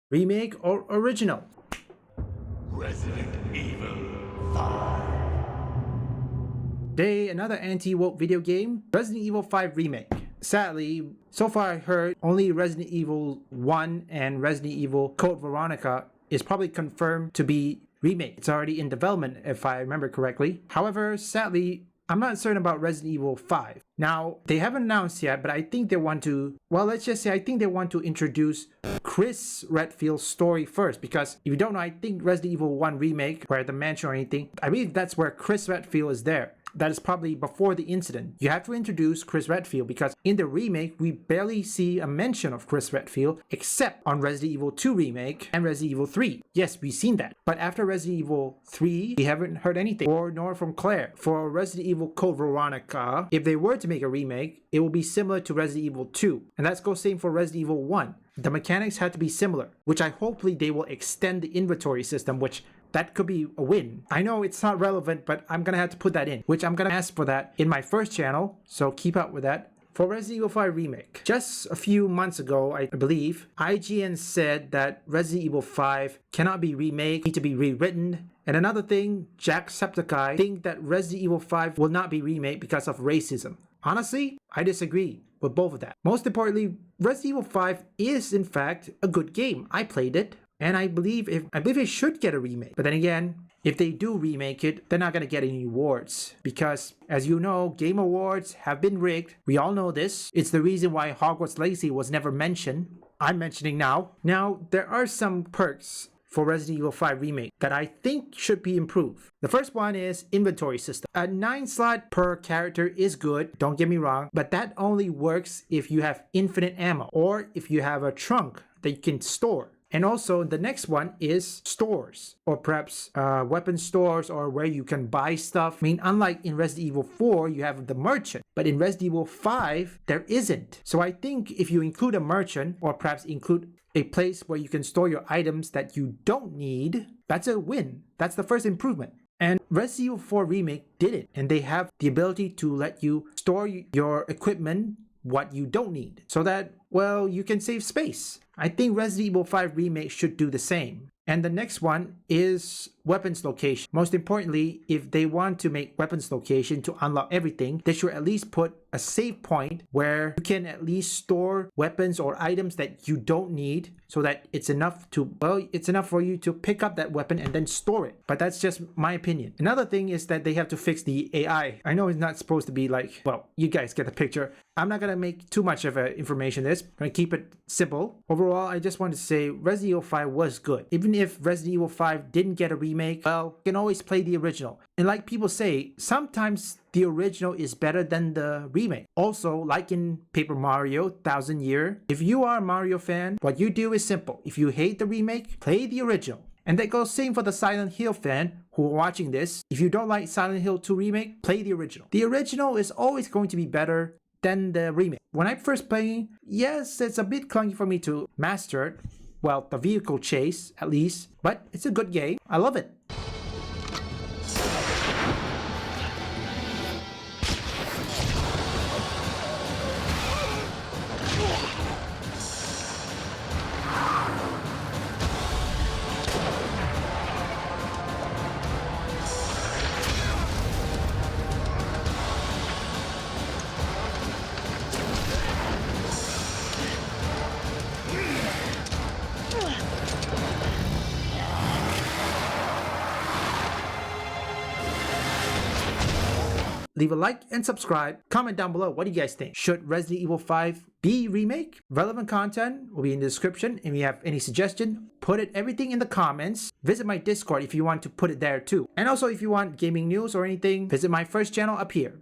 remake or original? Resident Evil 5. Today, another anti-woke video game, Resident Evil 5 Remake. Sadly, so far I heard only Resident Evil 1 and Resident Evil Code Veronica is probably confirmed to be remake. It's already in development if I remember correctly. However, sadly, I'm not certain about Resident Evil 5. Now, they haven't announced yet, but I think they want to, well, let's just say I think they want to introduce Chris Redfield's story first, because if you don't know, I think Resident Evil 1 Remake, where the mansion or anything, I believe that's where Chris Redfield is there. That is probably before the incident. You have to introduce Chris Redfield because in the remake, we barely see a mention of Chris Redfield except on Resident Evil 2 Remake and Resident Evil 3. Yes, we've seen that. But after Resident Evil 3, we haven't heard anything, or nor from Claire. For Resident Evil Code Veronica, if they were to make a remake, it will be similar to Resident Evil 2. And that's goes same for Resident Evil 1. The mechanics had to be similar, which I hopefully they will extend the inventory system, which that could be a win. I know it's not relevant, but I'm gonna have to put that in, which I'm gonna ask for that in my first channel, so keep up with that. For Resident Evil 5 Remake, just a few months ago, I believe, IGN said that Resident Evil 5 cannot be remade, need to be rewritten. And another thing, Jacksepticeye think that Resident Evil 5 will not be remade because of racism. Honestly, I disagree with both of that. Most importantly, Resident Evil 5 is in fact a good game. I played it. And I believe it should get a remake. But then again, if they do remake it, they're not going to get any awards. Because, as you know, Game Awards have been rigged. We all know this. It's the reason why Hogwarts Legacy was never mentioned. I'm mentioning now. Now, there are some perks for Resident Evil 5 Remake that I think should be improved. The first one is inventory system. A 9 slot per character is good, don't get me wrong, but that only works if you have infinite ammo or if you have a trunk that you can store. And also the next one is stores, or perhaps weapon stores, or where you can buy stuff. I mean, unlike in Resident Evil 4, you have the merchant, but in Resident Evil 5, there isn't. So I think if you include a merchant, or perhaps include a place where you can store your items that you don't need, that's a win. That's the first improvement. And Resident Evil 4 Remake did it, and they have the ability to let you store your equipment, what you don't need, so that, well, you can save space. I think Resident Evil 5 Remake should do the same. And the next one is weapons location. Most importantly, if they want to make weapons location to unlock everything, they should at least put a save point where you can at least store weapons or items that you don't need, so that it's enough to, well, it's enough for you to pick up that weapon and then store it. But that's just my opinion. Another thing is that they have to fix the AI. I know it's not supposed to be like, well, you guys get the picture. I'm not gonna make too much of information in this. I'm gonna keep it simple. Overall, I just want to say Resident Evil 5 was good. Even if Resident Evil 5 didn't get a remake, well, you can always play the original. And like people say, sometimes the original is better than the remake. Also, like in Paper Mario 1000 Year, if you are a Mario fan, what you do is simple. If you hate the remake, play the original. And that goes same for the Silent Hill fan who are watching this. If you don't like Silent Hill 2 Remake, play the original. The original is always going to be better than the remake. When I first played, yes, it's a bit clunky for me to master it. Well, the vehicle chase, at least. But it's a good game. I love it. Leave a like and subscribe. Comment down below, what do you guys think? Should Resident Evil 5 be remake? Relevant content will be in the description. If you have any suggestion, put everything in the comments. Visit my Discord if you want to put it there too. And also if you want gaming news or anything, visit my first channel up here.